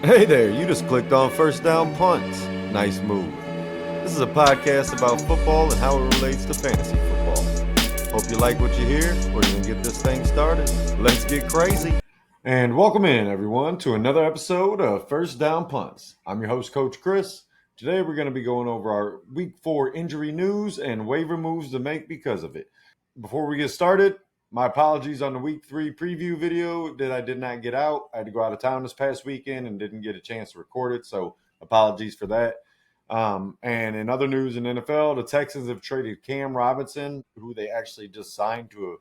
Hey there, you just clicked on First Down Punts. Nice move. This is a podcast about football and how it relates to fantasy football. Hope you like what you hear. We're going to get this thing started. Let's get crazy. And welcome in, everyone, to another episode of First Down Punts. I'm your host, Coach Chris. Today, we're going to be going over our Week 4 injury news and waiver moves to make because of it. Before we get started, my apologies on the Week 3 preview video that I did not get out. I had to go out of town this past weekend and didn't get a chance to record it, so apologies for that. And in other news in NFL, the Texans have traded Cam Robinson, who they actually just signed to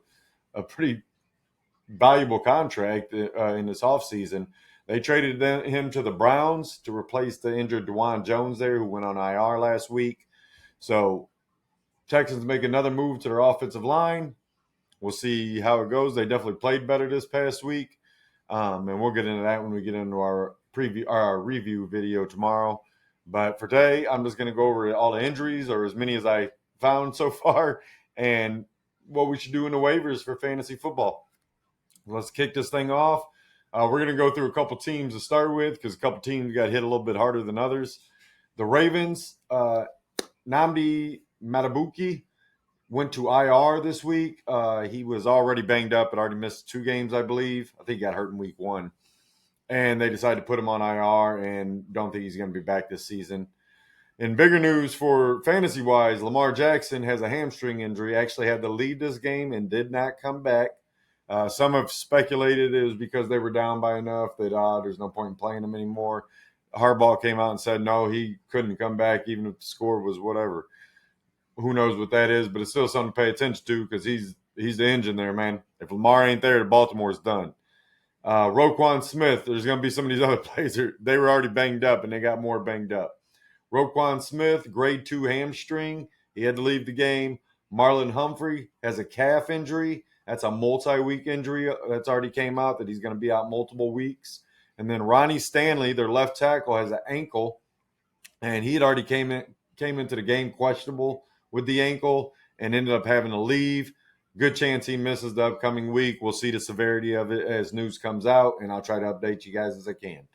a pretty valuable contract in this offseason. They traded him to the Browns to replace the injured DeJuan Jones there, who went on IR last week. So Texans make another move to their offensive line. We'll see how it goes. They definitely played better this past week, and we'll get into that when we get into our review video tomorrow. But for today, I'm just going to go over all the injuries, or as many as I found so far, and what we should do in the waivers for fantasy football. Let's kick this thing off. We're going to go through a couple teams to start with because a couple teams got hit a little bit harder than others. The Ravens, Nnamdi Matabuki went to IR this week. He was already banged up and already missed 2 games, I believe. I think he got hurt in week 1. And they decided to put him on IR and don't think he's going to be back this season. In bigger news for fantasy-wise, Lamar Jackson has a hamstring injury. Actually had to leave this game and did not come back. Some have speculated it was because they were down by enough that there's no point in playing him anymore. Harbaugh came out and said, no, he couldn't come back even if the score was whatever. Who knows what that is, but it's still something to pay attention to because he's the engine there, man. If Lamar ain't there, Baltimore's done. Roquan Smith, there's going to be some of these other players. They were already banged up, and they got more banged up. Roquan Smith, grade 2 hamstring. He had to leave the game. Marlon Humphrey has a calf injury. That's a multi-week injury that's already came out that he's going to be out multiple weeks. And then Ronnie Stanley, their left tackle, has an ankle, and he had already came into the game questionable with the ankle and ended up having to leave. Good chance he misses the upcoming week. We'll see the severity of it as news comes out, and I'll try to update you guys as I can.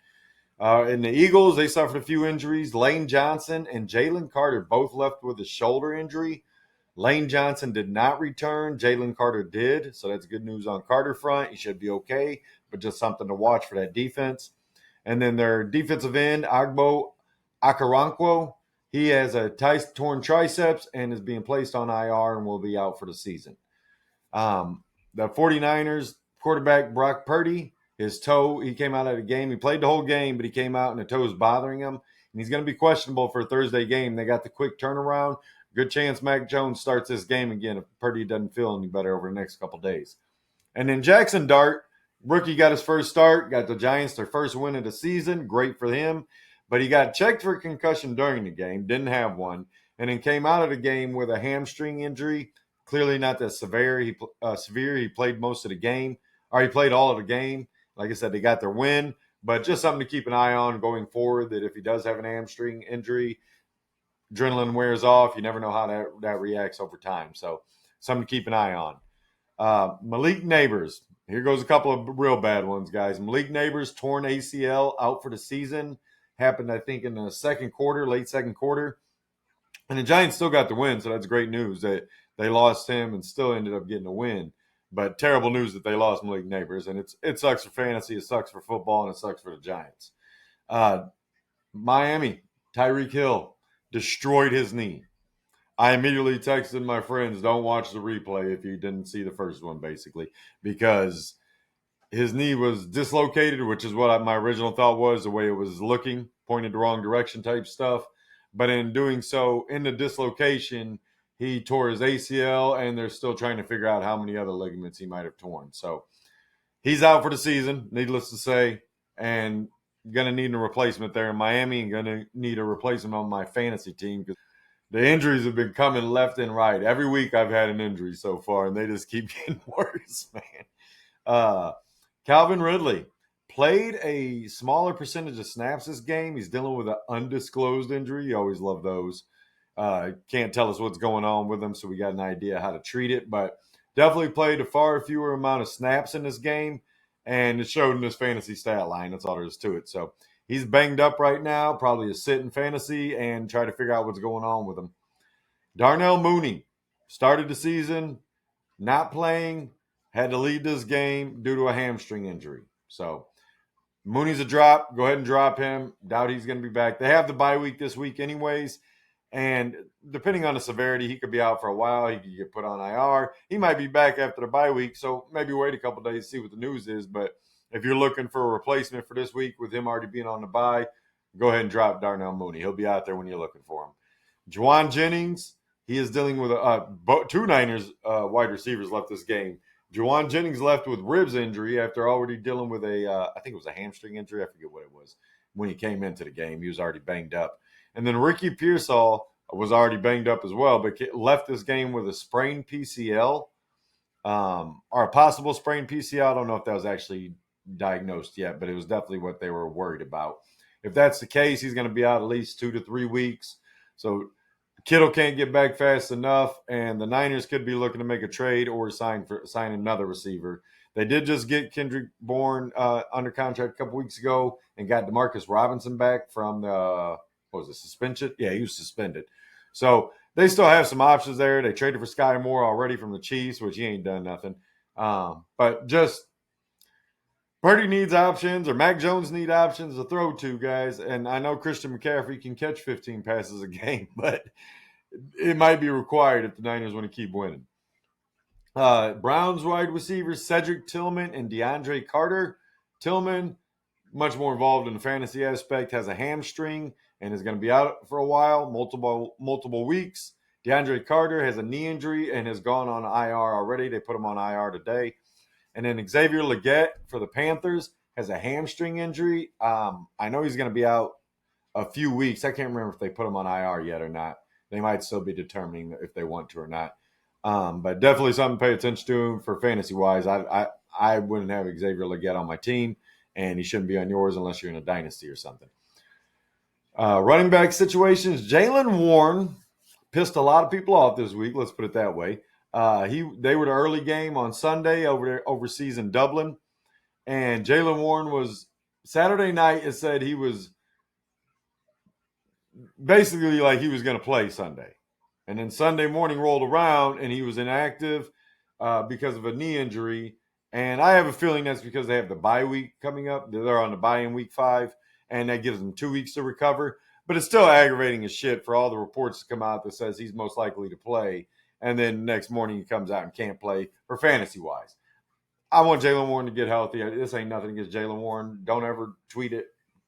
In the Eagles, they suffered a few injuries. Lane Johnson and Jalen Carter both left with a shoulder injury. Lane Johnson did not return. Jalen Carter did, so that's good news on Carter front. He should be okay, but just something to watch for that defense. And then their defensive end, Agbo Akarankwo, he has a torn triceps and is being placed on IR and will be out for the season. The 49ers quarterback Brock Purdy, his toe, he came out of the game. He played the whole game, but he came out and the toe is bothering him. And he's going to be questionable for a Thursday game. They got the quick turnaround. Good chance Mac Jones starts this game again if Purdy doesn't feel any better over the next couple days. And then Jackson Dart, rookie, got his first start, got the Giants their first win of the season. Great for him. But he got checked for concussion during the game, didn't have one, and then came out of the game with a hamstring injury. Clearly not that severe. He played most of the game, or he played all of the game. Like I said, they got their win, but just something to keep an eye on going forward, that if he does have an hamstring injury, adrenaline wears off. You never know how that reacts over time. So something to keep an eye on. Malik Nabers. Here goes a couple of real bad ones, guys. Malik Nabers, torn ACL, out for the season. Happened, I think, in the second quarter, late second quarter. And the Giants still got the win, so that's great news. They lost him and still ended up getting a win. But terrible news that they lost Malik Nabers. And it sucks for fantasy, it sucks for football, and it sucks for the Giants. Miami, Tyreek Hill destroyed his knee. I immediately texted my friends, don't watch the replay if you didn't see the first one, basically, because his knee was dislocated, which is what my original thought was, the way it was looking, pointed the wrong direction type stuff. But in doing so, in the dislocation, he tore his ACL, and they're still trying to figure out how many other ligaments he might have torn. So he's out for the season, needless to say, and going to need a replacement there in Miami and going to need a replacement on my fantasy team because the injuries have been coming left and right. Every week I've had an injury so far, and they just keep getting worse, man. Calvin Ridley played a smaller percentage of snaps this game. He's dealing with an undisclosed injury. You always love those. Can't tell us what's going on with him, so we got an idea how to treat it. But definitely played a far fewer amount of snaps in this game, and it showed in his fantasy stat line. That's all there is to it. So He's banged up right now, probably a sit in fantasy and try to figure out what's going on with him. Darnell Mooney started the season not playing, had to lead this game due to a hamstring injury. So Mooney's a drop. Go ahead and drop him. Doubt he's going to be back. They have the bye week this week, anyways. And depending on the severity, he could be out for a while. He could get put on IR. He might be back after the bye week. So maybe wait a couple days to see what the news is. But if you're looking for a replacement for this week with him already being on the bye, go ahead and drop Darnell Mooney. He'll be out there when you're looking for him. Juwan Jennings, he is dealing with two Niners wide receivers left this game. Juwan Jennings left with ribs injury after already dealing with I think it was a hamstring injury. I forget what it was when he came into the game. He was already banged up. And then Ricky Pearsall was already banged up as well, but left this game with a sprained PCL or a possible sprained PCL. I don't know if that was actually diagnosed yet, but it was definitely what they were worried about. If that's the case, he's going to be out at least 2 to 3 weeks. So Kittle can't get back fast enough, and the Niners could be looking to make a trade or sign another receiver. They did just get Kendrick Bourne under contract a couple weeks ago and got Demarcus Robinson back from the suspension? Yeah, he was suspended. So they still have some options there. They traded for Sky Moore already from the Chiefs, which he ain't done nothing. But just Purdy needs options, or Mac Jones need options to throw to, guys. And I know Christian McCaffrey can catch 15 passes a game, but it might be required if the Niners want to keep winning. Browns wide receivers Cedric Tillman and DeAndre Carter. Tillman, much more involved in the fantasy aspect, has a hamstring and is going to be out for a while, multiple weeks. DeAndre Carter has a knee injury and has gone on IR already. They put him on IR today. And then Xavier Legette for the Panthers has a hamstring injury. I know he's going to be out a few weeks. I can't remember if they put him on IR yet or not. They might still be determining if they want to or not. But definitely something to pay attention to for fantasy-wise. I wouldn't have Xavier Legette on my team, and he shouldn't be on yours unless you're in a dynasty or something. Running back situations, Jaylen Warren pissed a lot of people off this week. Let's put it that way. They were the early game on Sunday overseas in Dublin, and Jaylen Warren was Saturday night. It said he was basically like he was going to play Sunday, and then Sunday morning rolled around and he was inactive because of a knee injury. And I have a feeling that's because they have the bye week coming up. They're on the bye in week 5, and that gives them 2 weeks to recover. But it's still aggravating as shit for all the reports to come out that says he's most likely to play. And then next morning he comes out and can't play for fantasy-wise. I want Jaylen Warren to get healthy. This ain't nothing against Jaylen Warren. Don't ever tweet it,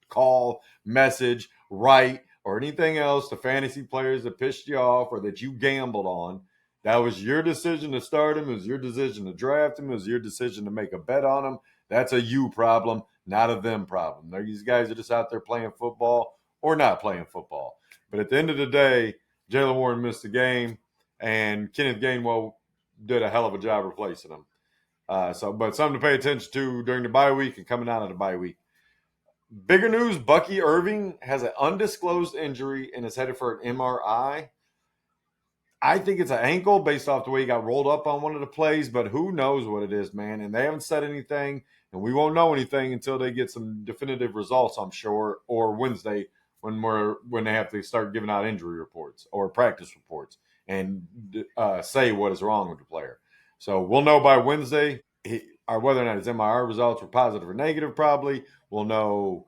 call, message, write, or anything else to fantasy players that pissed you off or that you gambled on. That was your decision to start him. It was your decision to draft him. It was your decision to make a bet on him. That's a you problem, not a them problem. These guys are just out there playing football or not playing football. But at the end of the day, Jaylen Warren missed the game, and Kenneth Gainwell did a hell of a job replacing him. But something to pay attention to during the bye week and coming out of the bye week. Bigger news, Bucky Irving has an undisclosed injury and is headed for an MRI. I think it's an ankle based off the way he got rolled up on one of the plays, but who knows what it is, man. And they haven't said anything, and we won't know anything until they get some definitive results, I'm sure, or Wednesday when they have to start giving out injury reports or practice reports and say what is wrong with the player. So we'll know by Wednesday or whether or not his MRI results were positive or negative probably. We'll know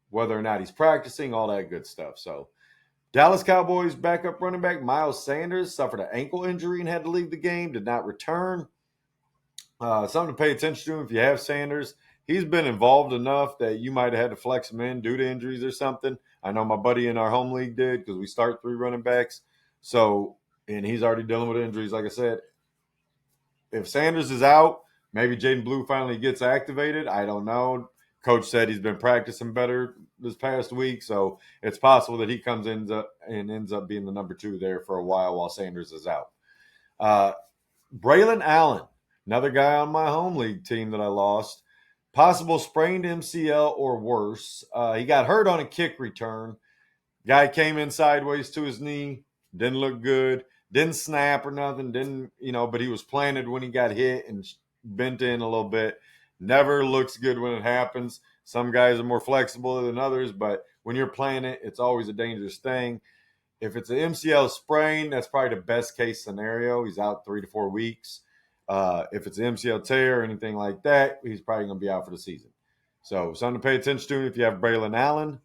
whether or not he's practicing, all that good stuff. So Dallas Cowboys backup running back Miles Sanders suffered an ankle injury and had to leave the game, did not return. Something to pay attention to if you have Sanders. He's been involved enough that you might have had to flex him in due to injuries or something. I know my buddy in our home league did because we start 3 running backs. And he's already dealing with injuries, like I said. If Sanders is out, maybe Jaden Blue finally gets activated. I don't know. Coach said he's been practicing better this past week, so it's possible that he ends up being the number 2 there for a while Sanders is out. Braylon Allen, another guy on my home league team that I lost, possible sprained MCL or worse. He got hurt on a kick return. Guy came in sideways to his knee, didn't look good, didn't snap or nothing, but he was planted when he got hit and bent in a little bit. Never looks good when it happens. Some guys are more flexible than others, but when you're playing it, it's always a dangerous thing. If it's an MCL sprain, that's probably the best case scenario. He's out 3 to 4 weeks. If it's an MCL tear or anything like that, he's probably going to be out for the season. So something to pay attention to if you have Braylon Allen.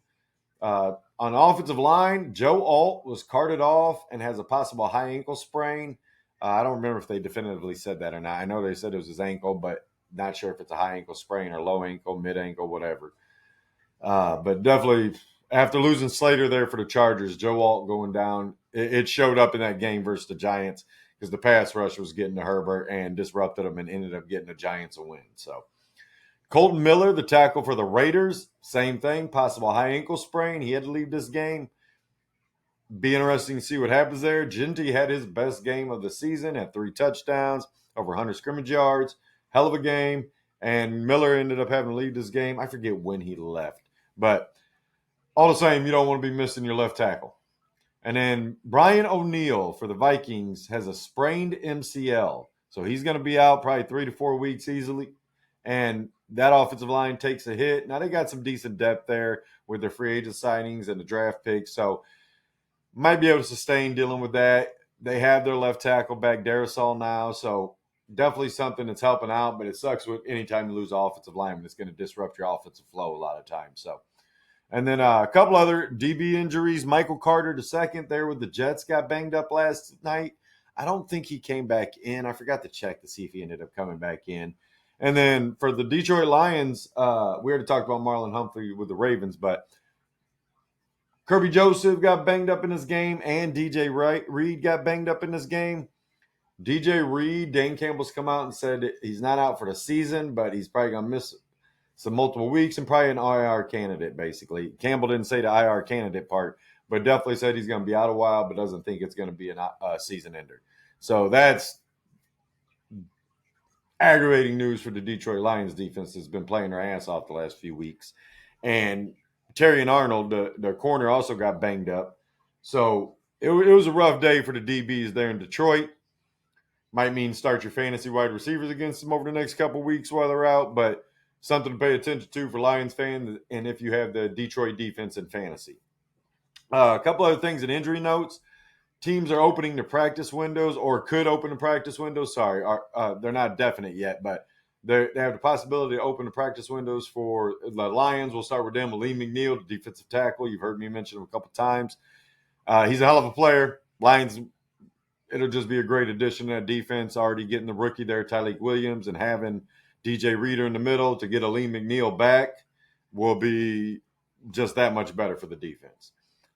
On the offensive line, Joe Alt was carted off and has a possible high ankle sprain. I don't remember if they definitively said that or not. I know they said it was his ankle, but not sure if it's a high ankle sprain or low ankle, mid ankle, whatever. But definitely, after losing Slater there for the Chargers, Joe Alt going down, it showed up in that game versus the Giants because the pass rush was getting to Herbert and disrupted them and ended up getting the Giants a win. So Colton Miller, the tackle for the Raiders, same thing, possible high ankle sprain. He had to leave this game. Be interesting to see what happens there. Ginty had his best game of the season at 3 touchdowns, over 100 scrimmage yards. Hell of a game. And Miller ended up having to leave this game. I forget when he left. But all the same, you don't want to be missing your left tackle. And then Brian O'Neill for the Vikings has a sprained MCL. So he's going to be out probably 3 to 4 weeks easily. And that offensive line takes a hit. Now, they got some decent depth there with their free agent signings and the draft picks. So might be able to sustain dealing with that. They have their left tackle back, Darrisaw, now. So definitely something that's helping out. But it sucks with anytime you lose an offensive lineman. It's going to disrupt your offensive flow a lot of times. So. And then a couple other DB injuries. Michael Carter II there with the Jets got banged up last night. I don't think he came back in. I forgot to check to see if he ended up coming back in. And then for the Detroit Lions, we already talked about Marlon Humphrey with the Ravens, but Kirby Joseph got banged up in this game, and DJ Reed got banged up in this game. DJ Reed, Dane Campbell's come out and said he's not out for the season, but he's probably going to miss some multiple weeks and probably an IR candidate, basically. Campbell didn't say the IR candidate part, but definitely said he's going to be out a while, but doesn't think it's going to be a season ender. So that's aggravating news for the Detroit Lions defense that's been playing their ass off the last few weeks. And Terry and Arnold, the corner, also got banged up. So it was a rough day for the DBs there in Detroit. Might mean start your fantasy wide receivers against them over the next couple weeks while they're out, but something to pay attention to for Lions fans and if you have the Detroit defense in fantasy. A couple other things in injury notes. Teams are opening the practice windows or could open the practice windows. Sorry, they're not definite yet, but they have the possibility to open the practice windows for the Lions. We'll start with them. Lee McNeil, the defensive tackle. You've heard me mention him a couple times. He's a hell of a player. Lions, it'll just be a great addition to that defense. Already getting the rookie there, Tyreek Williams, and having DJ Reader in the middle to get a Lee McNeil back will be just that much better for the defense.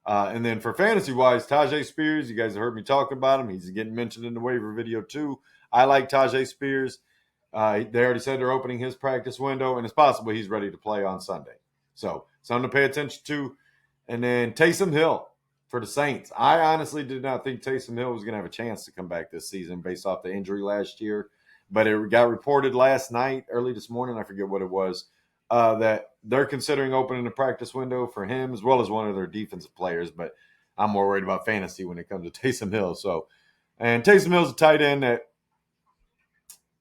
And then for fantasy-wise, Tajay Spears, you guys have heard me talking about him. He's getting mentioned in the waiver video too. I like Tajay Spears. They already said they're opening his practice window, and it's possible he's ready to play on Sunday. So something to pay attention to. And then Taysom Hill for the Saints. I honestly did not think Taysom Hill was going to have a chance to come back this season based off the injury last year. But it got reported last night, early this morning, I forget what it was, that they're considering opening the practice window for him as well as one of their defensive players. But I'm more worried about fantasy when it comes to Taysom Hill. And Taysom Hill's a tight end that,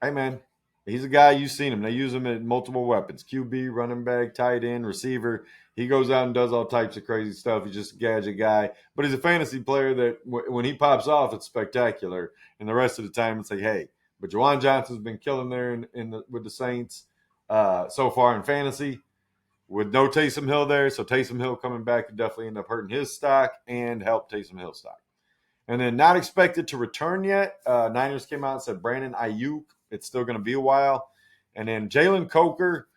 hey, man, he's a guy, you've seen him. They use him at multiple weapons, QB, running back, tight end, receiver. He goes out and does all types of crazy stuff. He's just a gadget guy. But he's a fantasy player that when he pops off, it's spectacular. And the rest of the time, it's like, hey. But Juwan Johnson's been killing there with the Saints so far in fantasy with no Taysom Hill there. So Taysom Hill coming back could definitely end up hurting his stock and help Taysom Hill's stock. And then not expected to return yet. Niners came out and said Brandon Ayuk. It's still going to be a while. And then Jalen Coker,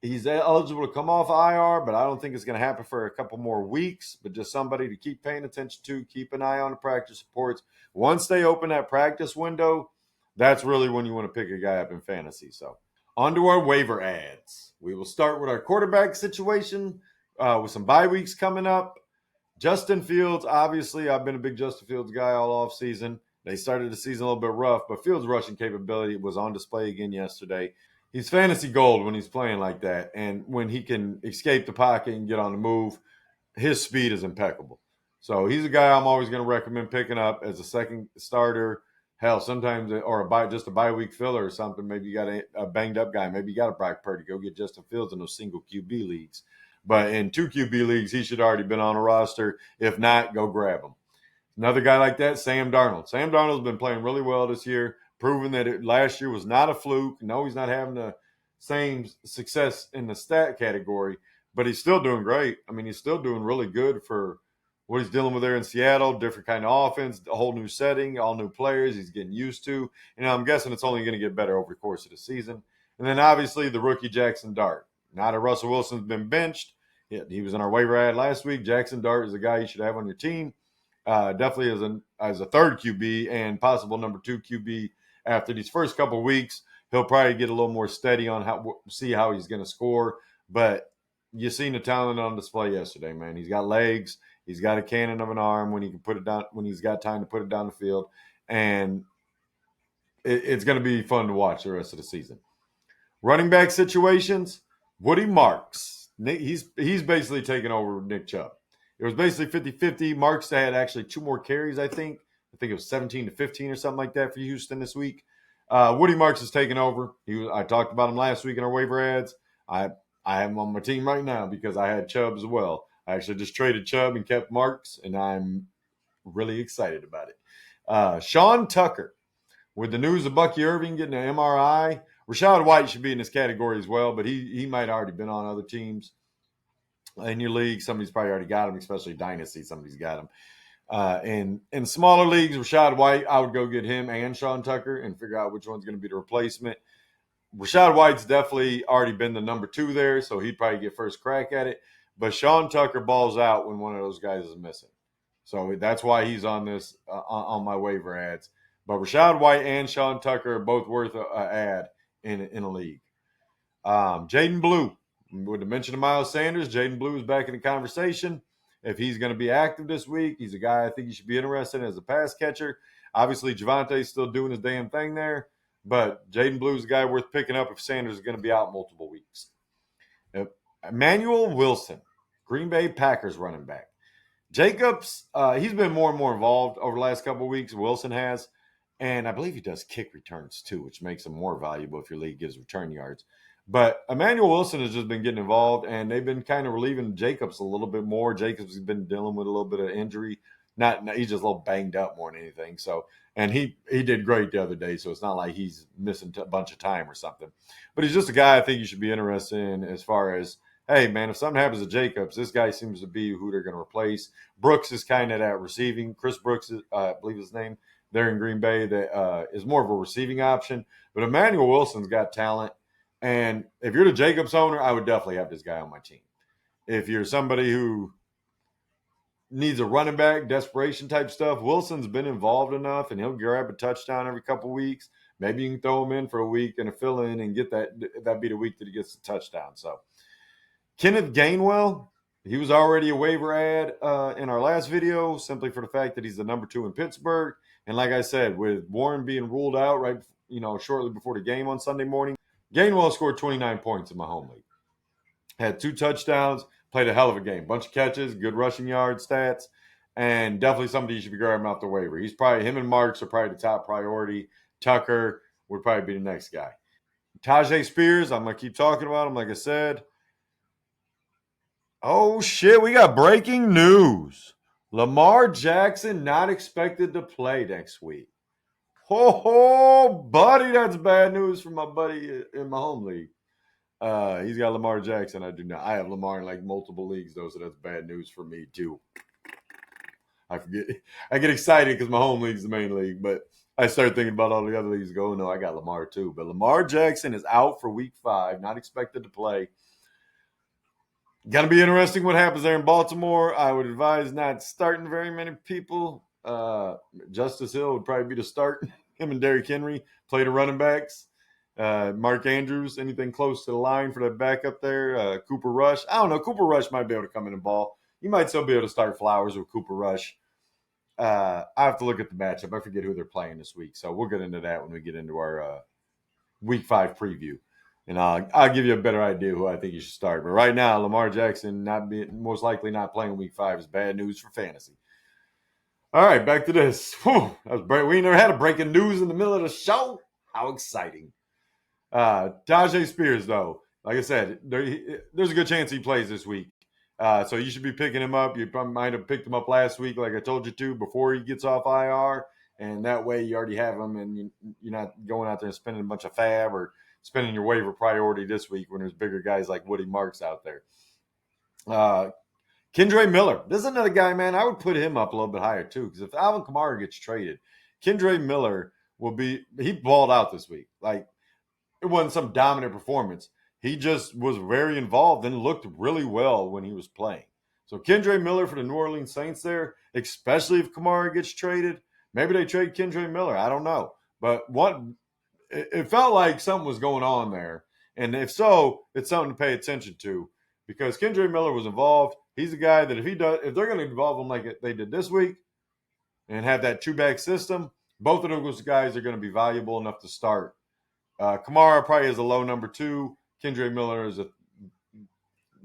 he's eligible to come off IR, but I don't think it's going to happen for a couple more weeks. But just somebody to keep paying attention to, keep an eye on the practice reports. Once they open that practice window, that's really when you want to pick a guy up in fantasy. So on to our waiver ads. We will start with our quarterback situation with some bye weeks coming up. Justin Fields, obviously, I've been a big Justin Fields guy all offseason. They started the season a little bit rough, but Fields' rushing capability was on display again yesterday. He's fantasy gold when he's playing like that. And when he can escape the pocket and get on the move, his speed is impeccable. So he's a guy I'm always going to recommend picking up as a second starter. Hell, sometimes just a bye week filler or something. Maybe you got a banged up guy. Maybe you got a Brock Purdy. Go get Justin Fields in those single QB leagues. But in 2 QB leagues, he should already been on a roster. If not, go grab him. Another guy like that, Sam Darnold. Sam Darnold's been playing really well this year, proving that last year was not a fluke. No, he's not having the same success in the stat category, but he's still doing great. I mean, he's still doing really good for what he's dealing with there in Seattle. Different kind of offense, a whole new setting, all new players he's getting used to. And I'm guessing it's only going to get better over the course of the season. And then obviously the rookie Jackson Dart. Now that Russell Wilson's been benched, he was in our waiver ad last week. Jackson Dart is a guy you should have on your team. Definitely as a third QB and possible number 2 QB after these first couple of weeks. He'll probably get a little more steady on see how he's going to score. But you seen the talent on display yesterday, man. He's got legs. He's got a cannon of an arm when he can put it down, when he's got time to put it down the field. And it's going to be fun to watch the rest of the season. Running back situations, Woody Marks. He's basically taken over Nick Chubb. It was basically 50-50. Marks had actually 2 more carries, I think. I think it was 17-15 or something like that for Houston this week. Woody Marks has taken over. I talked about him last week in our waiver ads. I have him on my team right now because I had Chubb as well. I actually just traded Chubb and kept Marks, and I'm really excited about it. Sean Tucker, with the news of Bucky Irving getting an MRI, Rachaad White should be in this category as well, but he might already been on other teams. In your league, somebody's probably already got him, especially Dynasty, somebody's got him. In smaller leagues, Rachaad White, I would go get him and Sean Tucker and figure out which one's going to be the replacement. Rachaad White's definitely already been the number 2 there, so he'd probably get first crack at it. But Sean Tucker balls out when one of those guys is missing. So that's why he's on this on my waiver ads. But Rachaad White and Sean Tucker are both worth an ad in a league. Jaden Blue. With the mention of Miles Sanders, Jaden Blue is back in the conversation. If he's going to be active this week, he's a guy I think you should be interested in as a pass catcher. Obviously, Javante's still doing his damn thing there, but Jaden Blue is a guy worth picking up if Sanders is going to be out multiple weeks. Emmanuel Wilson, Green Bay Packers running back. Jacobs, he's been more and more involved over the last couple of weeks. Wilson has, and I believe he does kick returns too, which makes him more valuable if your league gives return yards. But Emmanuel Wilson has just been getting involved, and they've been kind of relieving Jacobs a little bit more. Jacobs has been dealing with a little bit of injury. He's just a little banged up more than anything. So, and he did great the other day, so it's not like he's missing a bunch of time or something. But he's just a guy I think you should be interested in as far as, hey, man, if something happens to Jacobs, this guy seems to be who they're going to replace. Brooks is kind of that receiving. Chris Brooks, I believe his name, there in Green Bay, that is more of a receiving option. But Emmanuel Wilson's got talent. And if you're the Jacobs owner, I would definitely have this guy on my team. If you're somebody who needs a running back, desperation type stuff, Wilson's been involved enough, and he'll grab a touchdown every couple of weeks. Maybe you can throw him in for a week and a fill-in and get that be the week that he gets the touchdown. So Kenneth Gainwell, he was already a waiver ad in our last video, simply for the fact that he's the number 2 in Pittsburgh. And like I said, with Warren being ruled out shortly before the game on Sunday morning, Gainwell scored 29 points in my home league. Had 2 touchdowns, played a hell of a game. Bunch of catches, good rushing yard stats, and definitely somebody you should be grabbing off the waiver. Him and Marks are probably the top priority. Tucker would probably be the next guy. Tajay Spears, I'm going to keep talking about him, like I said. Oh, shit, we got breaking news. Lamar Jackson not expected to play next week. Ho, buddy, that's bad news for my buddy in my home league. He's got Lamar Jackson. I do not. I have Lamar in like multiple leagues, though, so that's bad news for me, too. I get excited because my home league is the main league, but I start thinking about all the other leagues. Go, no, I got Lamar, too. But Lamar Jackson is out for week 5, not expected to play. Going to be interesting what happens there in Baltimore. I would advise not starting very many people. Justice Hill would probably be the start. Him and Derrick Henry play the running backs. Mark Andrews, anything close to the line for that backup there. Cooper Rush. I don't know. Cooper Rush might be able to come in and ball. You might still be able to start Flowers with Cooper Rush. I have to look at the matchup. I forget who they're playing this week. So we'll get into that when we get into our week 5 preview. And I'll give you a better idea who I think you should start. But right now, Lamar Jackson most likely not playing week 5 is bad news for fantasy. All right, back to this. Whew, that was break. We never had a breaking news in the middle of the show. How exciting! Tajay Spears, though, like I said, there's a good chance he plays this week. So you should be picking him up. You probably might have picked him up last week, like I told you to, before he gets off IR, and that way you already have him, and you're not going out there and spending a bunch of fab or spending your waiver priority this week when there's bigger guys like Woody Marks out there. Uh, Kendre Miller. This is another guy, man. I would put him up a little bit higher too, because if Alvin Kamara gets traded, Kendre Miller he balled out this week. Like, it wasn't some dominant performance. He just was very involved and looked really well when he was playing. So Kendre Miller for the New Orleans Saints there, especially if Kamara gets traded. Maybe they trade Kendre Miller. I don't know. But it felt like something was going on there. And if so, it's something to pay attention to because Kendre Miller was involved. He's a guy that if they're going to involve him like they did this week and have that two-back system, both of those guys are going to be valuable enough to start. Kamara probably is a low number 2. Kendre Miller is a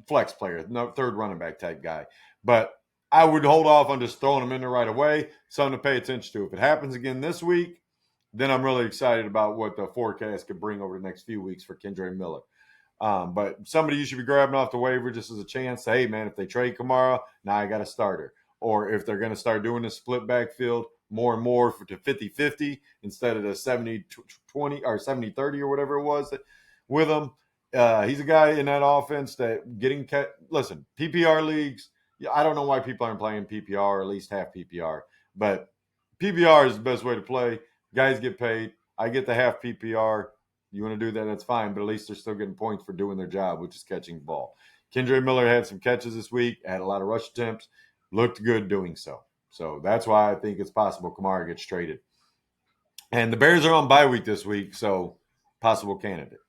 flex player, third running back type guy. But I would hold off on just throwing him in there right away. Something to pay attention to. If it happens again this week, then I'm really excited about what the forecast could bring over the next few weeks for Kendre Miller. But somebody you should be grabbing off the waiver just as a chance. Hey, man, if they trade Kamara, now I got a starter. Or if they're going to start doing this split backfield more and more to 50-50 instead of the 70-20 or 70-30 or whatever it was with him. He's a guy in that offense that listen, PPR leagues, I don't know why people aren't playing PPR or at least half PPR, but PPR is the best way to play. Guys get paid. I get the half PPR. You want to do that, that's fine, but at least they're still getting points for doing their job, which is catching the ball. Kendre Miller had some catches this week, had a lot of rush attempts, looked good doing so. So that's why I think it's possible Kamara gets traded. And the Bears are on bye week this week, so possible candidate.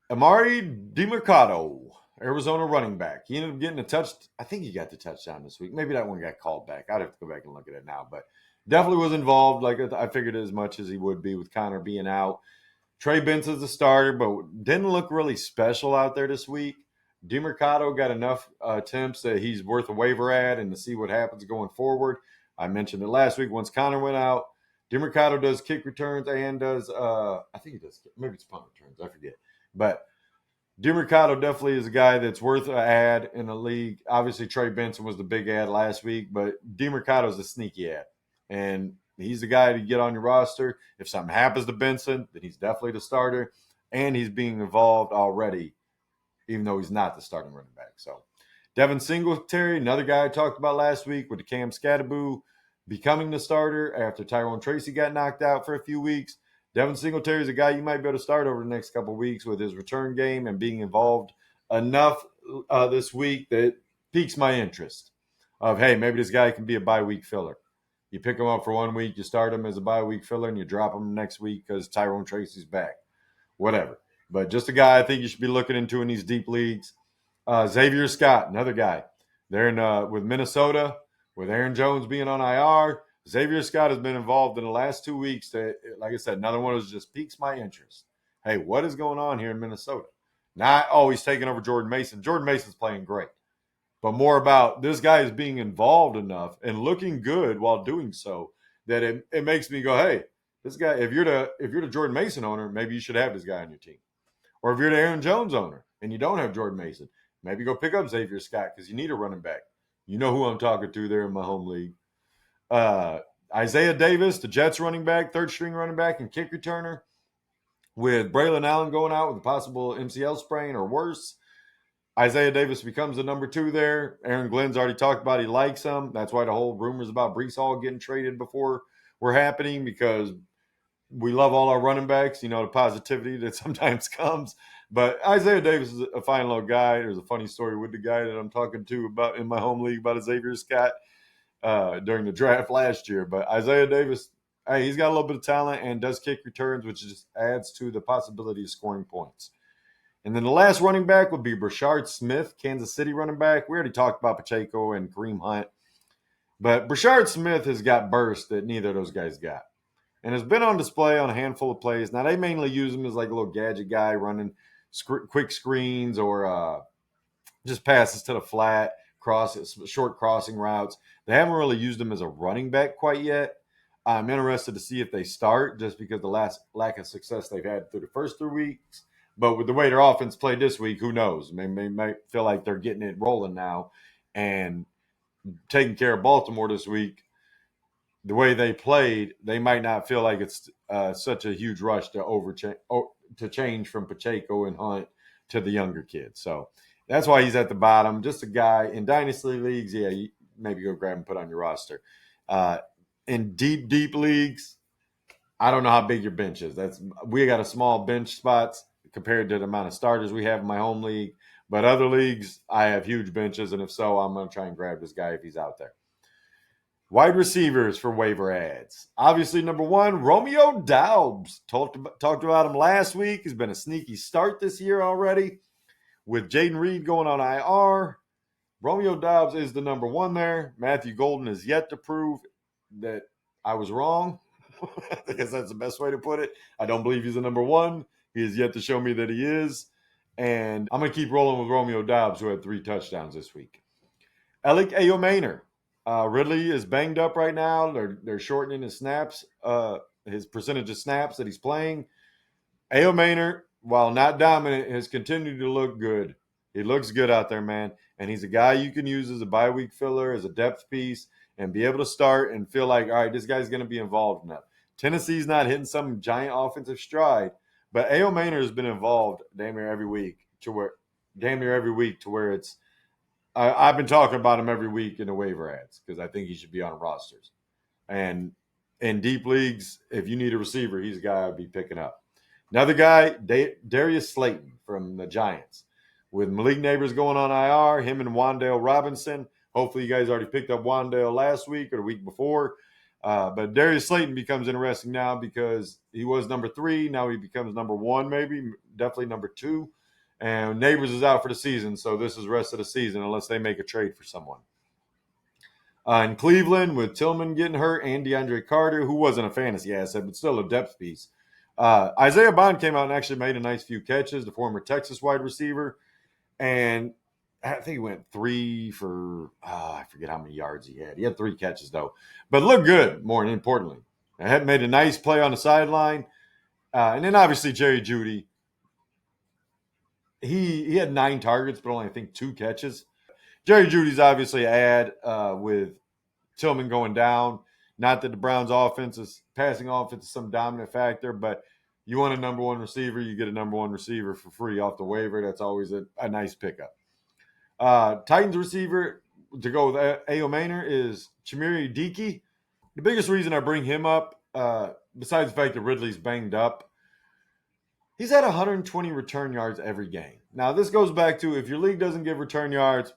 Emari Demercado, Arizona running back. He ended up getting a touch. I think he got the touchdown this week. Maybe that one got called back. I'd have to go back and look at it now, but definitely was involved. Like I figured as much as he would be with Connor being out. Trey Benson's the starter, but didn't look really special out there this week. Demercado got enough attempts that he's worth a waiver ad and to see what happens going forward. I mentioned it last week. Once Connor went out, Demercado does kick returns and does, I think he does, maybe it's punt returns. I forget. But Demercado definitely is a guy that's worth an ad in the league. Obviously, Trey Benson was the big ad last week, but Demercado is a sneaky ad. And he's the guy to get on your roster. If something happens to Benson, then he's definitely the starter. And he's being involved already, even though he's not the starting running back. So Devin Singletary, another guy I talked about last week with the Cam Scatterboo becoming the starter after Tyrone Tracy got knocked out for a few weeks. Devin Singletary is a guy you might be able to start over the next couple of weeks with his return game and being involved enough this week that piques my interest of, hey, maybe this guy can be a bye week filler. You pick him up for 1 week, you start him as a bye week filler, and you drop him next week because Tyrone Tracy's back. Whatever. But just a guy I think you should be looking into in these deep leagues. Xavier Scott, another guy. They're in with Minnesota, with Aaron Jones being on IR. Xavier Scott has been involved in the last 2 weeks. Like I said, another one of those just piques my interest. Hey, what is going on here in Minnesota? Not always taking over Jordan Mason. Jordan Mason's playing great. But more about this guy is being involved enough and looking good while doing so that it makes me go, hey, this guy, if you're the Jordan Mason owner, maybe you should have this guy on your team. Or if you're the Aaron Jones owner and you don't have Jordan Mason, maybe go pick up Xavier Scott because you need a running back. You know who I'm talking to there in my home league. Isaiah Davis, the Jets running back, third string running back and kick returner, with Braylon Allen going out with a possible MCL sprain or worse. Isaiah Davis becomes the number 2 there. Aaron Glenn's already talked about he likes him. That's why the whole rumors about Breece Hall getting traded before were happening, because we love all our running backs, the positivity that sometimes comes. But Isaiah Davis is a fine little guy. There's a funny story with the guy that I'm talking to about in my home league about Xavier Scott during the draft last year. But Isaiah Davis, hey, he's got a little bit of talent and does kick returns, which just adds to the possibility of scoring points. And then the last running back would be Brashard Smith, Kansas City running back. We already talked about Pacheco and Kareem Hunt. But Brashard Smith has got burst that neither of those guys got. And has been on display on a handful of plays. Now, they mainly use him as like a little gadget guy running quick screens or just passes to the flat, short crossing routes. They haven't really used him as a running back quite yet. I'm interested to see if they start, just because the last lack of success they've had through the first 3 weeks. But with the way their offense played this week, who knows? They might feel like they're getting it rolling now and taking care of Baltimore this week. The way they played, they might not feel like it's such a huge rush to change from Pacheco and Hunt to the younger kids. So that's why he's at the bottom. Just a guy in dynasty leagues. Yeah, you maybe go grab and put on your roster. In deep leagues, I don't know how big your bench is. We got a small bench spots compared to the amount of starters we have in my home league. But other leagues, I have huge benches, and if so, I'm going to try and grab this guy if he's out there. Wide receivers for waiver ads. Obviously, number one, Romeo Doubs. Talked about him last week. He's been a sneaky start this year already. With Jaden Reed going on IR, Romeo Doubs is the number one there. Matthew Golden is yet to prove that I was wrong. I guess that's the best way to put it. I don't believe he's the number one. He has yet to show me that he is. And I'm going to keep rolling with Romeo Doubs, who had 3 touchdowns this week. Alec Ayomaner. Ridley is banged up right now. They're shortening his snaps, his percentage of snaps that he's playing. Ayomaner, while not dominant, has continued to look good. He looks good out there, man. And he's a guy you can use as a bye week filler, as a depth piece, and be able to start and feel like, all right, this guy's going to be involved enough. Tennessee's not hitting some giant offensive stride, but Ayomaner has been involved damn near every week to where it's. I've been talking about him every week in the waiver ads because I think he should be on rosters. And in deep leagues, if you need a receiver, he's a guy I'd be picking up. Another guy, Darius Slayton from the Giants. With Malik Nabers going on IR, him and Wan'Dale Robinson. Hopefully you guys already picked up Wan'Dale last week or the week before. But Darius Slayton becomes interesting now because he was number 3. Now he becomes number 1, maybe, definitely number 2. And Nabers is out for the season, so this is the rest of the season unless they make a trade for someone. In Cleveland, with Tillman getting hurt and DeAndre Carter, who wasn't a fantasy asset, but still a depth piece. Isaiah Bond came out and actually made a nice few catches, the former Texas wide receiver. And I think he went 3 for, I forget how many yards he had. He had 3 catches, though. But looked good, more importantly. I had made a nice play on the sideline. And then, obviously, Jerry Jeudy. He had 9 targets, but only, I think, 2 catches. Jerry Jeudy's obviously an ad with Tillman going down. Not that the Browns' passing offense is some dominant factor, but you want a number 1 receiver, you get a number 1 receiver for free off the waiver. That's always a nice pickup. Titans receiver to go with Ayomaner is Chimere Dickey. The biggest reason I bring him up, besides the fact that Ridley's banged up, he's had 120 return yards every game. Now, this goes back to if your league doesn't give return yards,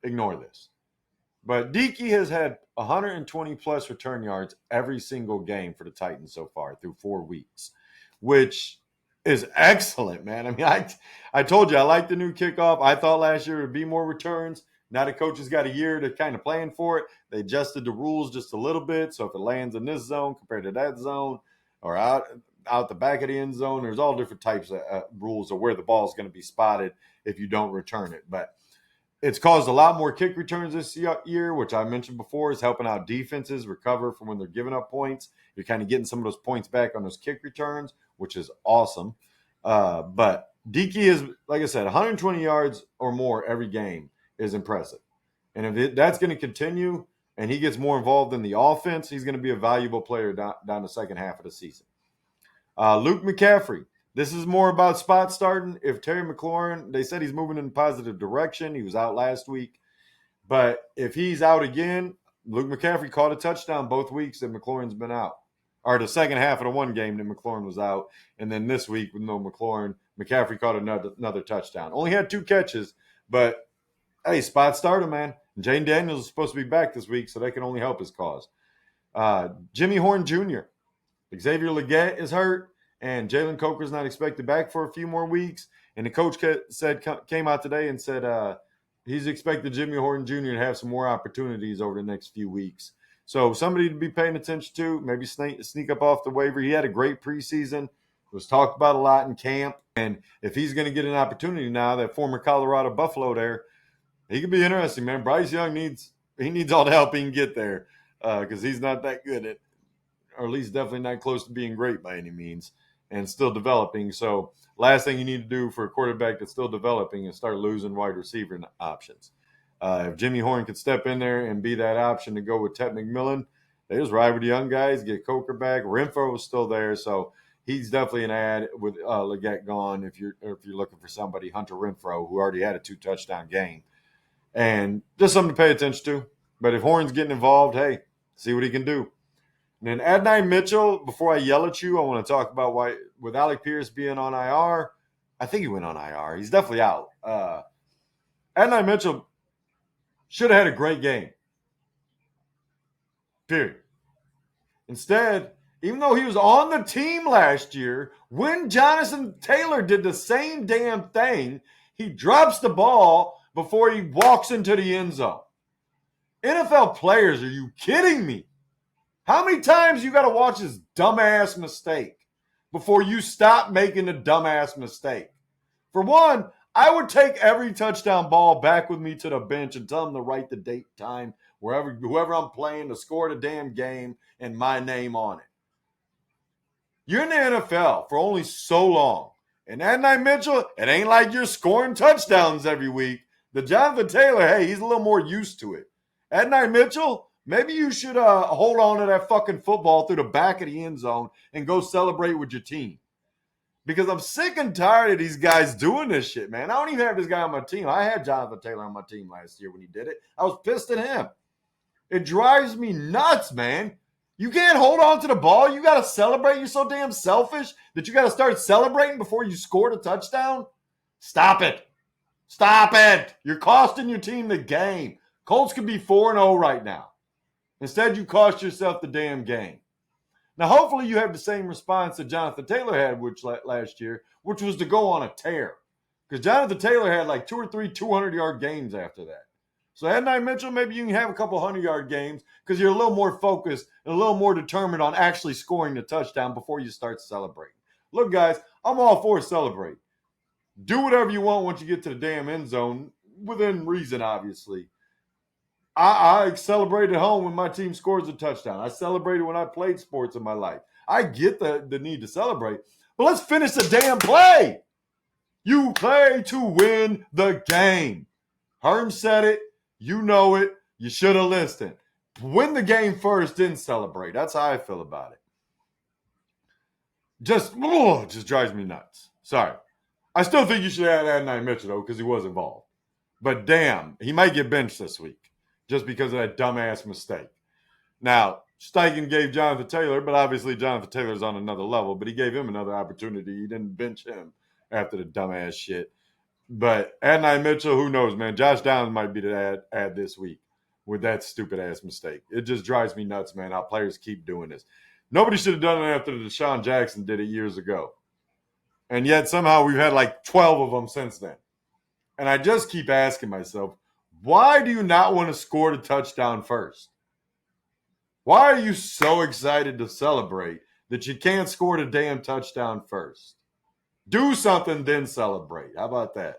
ignore this. But Dickey has had 120-plus return yards every single game for the Titans so far through 4 weeks, which is excellent, man. I mean, I told you I like the new kickoff. I thought last year it would be more returns. Now the coach has got a year to kind of plan for it. They adjusted the rules just a little bit. So if it lands in this zone compared to that zone or out the back of the end zone, there's all different types of rules of where the ball is going to be spotted if you don't return it. But it's caused a lot more kick returns this year, which I mentioned before is helping out defenses recover from when they're giving up points. You're kind of getting some of those points back on those kick returns, which is awesome. But Dickey is, like I said, 120 yards or more every game is impressive. And if that's going to continue and he gets more involved in the offense, he's going to be a valuable player down the second half of the season. Luke McCaffrey. This is more about spot starting. If Terry McLaurin, they said he's moving in a positive direction. He was out last week. But if he's out again, Luke McCaffrey caught a touchdown both weeks that McLaurin's been out. Or the second half of the one game that McLaurin was out. And then this week with no McLaurin, McCaffrey caught another touchdown. Only had 2 catches, but, hey, spot starter, man. And Jane Daniels is supposed to be back this week, so that can only help his cause. Jimmy Horn Jr. Xavier Legette is hurt. And Jalen Coker's not expected back for a few more weeks. And the coach came out today and said he's expected Jimmy Horton Jr. to have some more opportunities over the next few weeks. So somebody to be paying attention to, maybe sneak up off the waiver. He had a great preseason. It was talked about a lot in camp. And if he's going to get an opportunity now, that former Colorado Buffalo there, He could be interesting, man. Bryce Young needs all the help he can get there because he's not that good at, or at least definitely not close to being great by any means, and still developing. So, last thing you need to do for a quarterback that's still developing is start losing wide receiver options. If Jimmy Horn could step in there and be that option to go with Ted McMillan, they just ride with the young guys, get Coker back. Renfro was still there, so he's definitely an ad with Leggett gone. If you're looking for somebody, Hunter Renfro, who already had a 2-touchdown game, and just something to pay attention to. But if Horn's getting involved, hey, see what he can do. And then Adonai Mitchell, before I yell at you, I want to talk about why, with Alec Pierce being on IR, I think he went on IR. He's definitely out. Adonai Mitchell should have had a great game. Period. Instead, even though he was on the team last year, when Jonathan Taylor did the same damn thing, he drops the ball before he walks into the end zone. NFL players, are you kidding me? How many times you got to watch this dumbass mistake before you stop making the dumbass mistake? For one, I would take every touchdown ball back with me to the bench and tell them to write the date, time, whoever I'm playing to score the damn game and my name on it. You're in the NFL for only so long. And Adonai Mitchell, it ain't like you're scoring touchdowns every week. The Jonathan Taylor, hey, he's a little more used to it. Adonai Mitchell, maybe you should hold on to that fucking football through the back of the end zone and go celebrate with your team. Because I'm sick and tired of these guys doing this shit, man. I don't even have this guy on my team. I had Jonathan Taylor on my team last year when he did it. I was pissed at him. It drives me nuts, man. You can't hold on to the ball. You got to celebrate. You're so damn selfish that you got to start celebrating before you scored a touchdown. Stop it. Stop it. You're costing your team the game. Colts could be 4-0 right now. Instead, you cost yourself the damn game. Now, hopefully you have the same response that Jonathan Taylor had last year, which was to go on a tear. Because Jonathan Taylor had like 2 or 3 200-yard games after that. So Adonai Mitchell, maybe you can have a couple 100-yard games because you're a little more focused and a little more determined on actually scoring the touchdown before you start celebrating. Look, guys, I'm all for celebrating. Do whatever you want once you get to the damn end zone, within reason, obviously. I celebrate at home when my team scores a touchdown. I celebrated when I played sports in my life. I get the need to celebrate. But let's finish the damn play. You play to win the game. Herm said it. You know it. You should have listened. Win the game first, then celebrate. That's how I feel about it. Just drives me nuts. Sorry. I still think you should add Adonai Mitchell, though, because he was involved. But damn, he might get benched this week just because of that dumbass mistake. Now, Steichen gave Jonathan Taylor, but obviously Jonathan Taylor's on another level, but he gave him another opportunity. He didn't bench him after the dumbass shit. But Adonai Mitchell, who knows, man? Josh Downs might be the ad this week with that stupid-ass mistake. It just drives me nuts, man, how players keep doing this. Nobody should have done it after Deshaun Jackson did it years ago. And yet somehow we've had like 12 of them since then. And I just keep asking myself, why do you not want to score the touchdown first? Why are you so excited to celebrate that you can't score the damn touchdown first? Do something, then celebrate. How about that?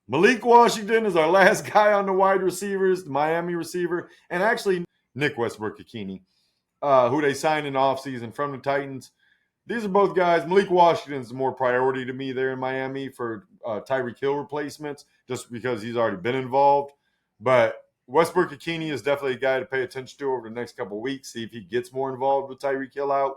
Malik Washington is our last guy on the wide receivers, the Miami receiver, and actually Nick Westbrook-Ikini, who they signed in the offseason from the Titans. These are both guys. Malik Washington's more priority to me there in Miami for Tyreek Hill replacements, just because he's already been involved. But Westbrook-Ikini is definitely a guy to pay attention to over the next couple of weeks, see if he gets more involved with Tyreek Hill out.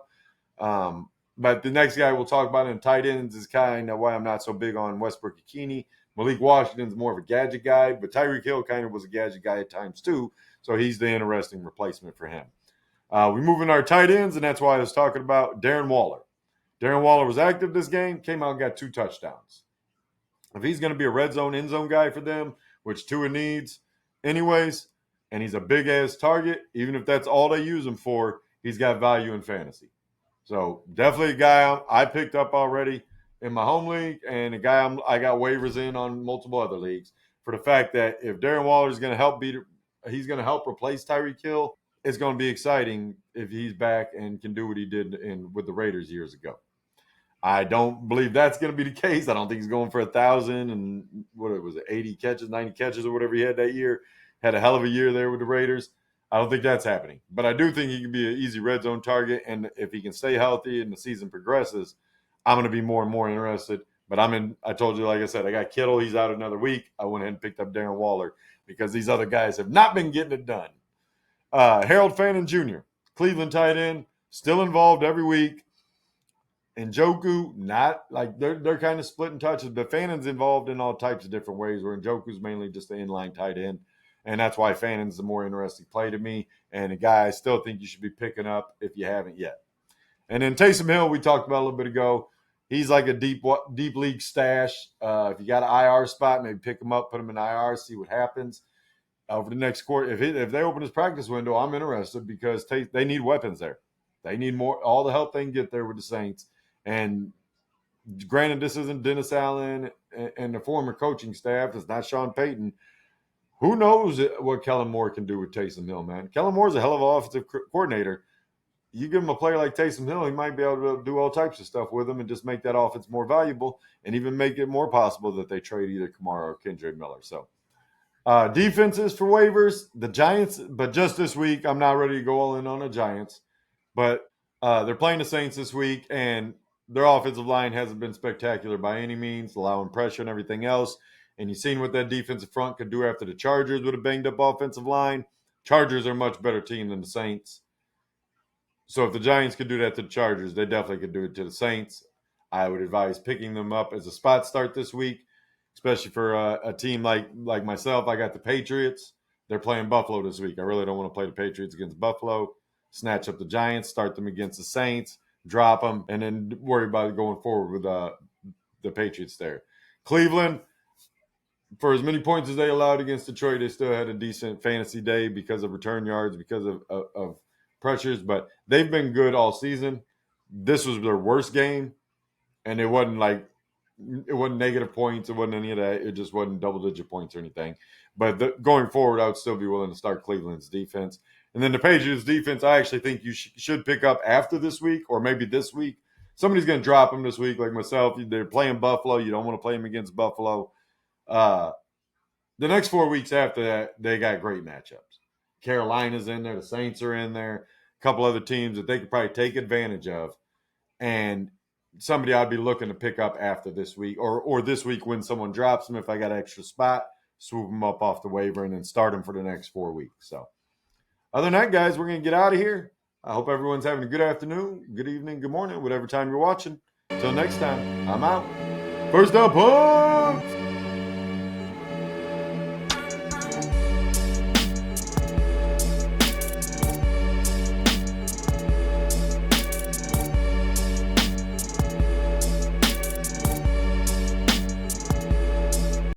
But the next guy we'll talk about in tight ends is kind of why I'm not so big on Westbrook-Ikini. Malik Washington's more of a gadget guy, but Tyreek Hill kind of was a gadget guy at times too, so he's the interesting replacement for him. We move in our tight ends, and that's why I was talking about Darren Waller. Darren Waller was active this game, came out and got 2 touchdowns. If he's going to be a red zone, end zone guy for them, which Tua needs anyways, and he's a big-ass target, even if that's all they use him for, he's got value in fantasy. So definitely a guy I picked up already in my home league, and a guy I got waivers in on multiple other leagues for the fact that if Darren Waller is going to help he's going to help replace Tyreek Hill, it's going to be exciting if he's back and can do what he did with the Raiders years ago. I don't believe that's going to be the case. I don't think he's going for 1,000 and what was it, 80 catches, 90 catches, or whatever he had that year. Had a hell of a year there with the Raiders. I don't think that's happening, but I do think he can be an easy red zone target. And if he can stay healthy and the season progresses, I'm going to be more and more interested. But I'm in. I told you, like I said, I got Kittle. He's out another week. I went ahead and picked up Darren Waller because these other guys have not been getting it done. Harold Fannin Jr., Cleveland tight end, still involved every week. Njoku, not like they're kind of splitting touches, but Fannin's involved in all types of different ways. Where Njoku's mainly just an inline tight end, and that's why Fannin's the more interesting play to me, and a guy I still think you should be picking up if you haven't yet. And then Taysom Hill, we talked about a little bit ago. He's like a deep league stash. If you got an IR spot, maybe pick him up, put him in IR, see what happens over the next quarter. If they open his practice window, I'm interested because they need weapons there. They need all the help they can get there with the Saints. And granted, this isn't Dennis Allen and the former coaching staff. It's not Sean Payton. Who knows what Kellen Moore can do with Taysom Hill, man? Kellen Moore's a hell of an offensive coordinator. You give him a player like Taysom Hill, he might be able to do all types of stuff with him and just make that offense more valuable and even make it more possible that they trade either Kamara or Kendrick Miller. So defenses for waivers, the Giants, but just this week, I'm not ready to go all in on the Giants. But they're playing the Saints this week, and their offensive line hasn't been spectacular by any means, allowing pressure and everything else. And you've seen what that defensive front could do after the Chargers with a banged-up offensive line. Chargers are a much better team than the Saints. So if the Giants could do that to the Chargers, they definitely could do it to the Saints. I would advise picking them up as a spot start this week, especially for a team like myself. I got the Patriots. They're playing Buffalo this week. I really don't want to play the Patriots against Buffalo. Snatch up the Giants, start them against the Saints, drop them, and then worry about going forward with the Patriots there. Cleveland, for as many points as they allowed against Detroit, they still had a decent fantasy day because of return yards, because of pressures, but they've been good all season. This was their worst game, and it wasn't negative points. It wasn't any of that. It just wasn't double-digit points or anything. But going forward, I would still be willing to start Cleveland's defense. And then the Patriots defense, I actually think you should pick up after this week or maybe this week. Somebody's going to drop them this week, like myself. They're playing Buffalo. You don't want to play them against Buffalo. The next 4 weeks after that, they got great matchups. Carolina's in there. The Saints are in there. A couple other teams that they could probably take advantage of. And somebody I'd be looking to pick up after this week or this week when someone drops them. If I got an extra spot, swoop them up off the waiver and then start them for the next 4 weeks. So other than that, guys, we're going to get out of here. I hope everyone's having a good afternoon, good evening, good morning, whatever time you're watching. Until next time, I'm out. First down, Punts!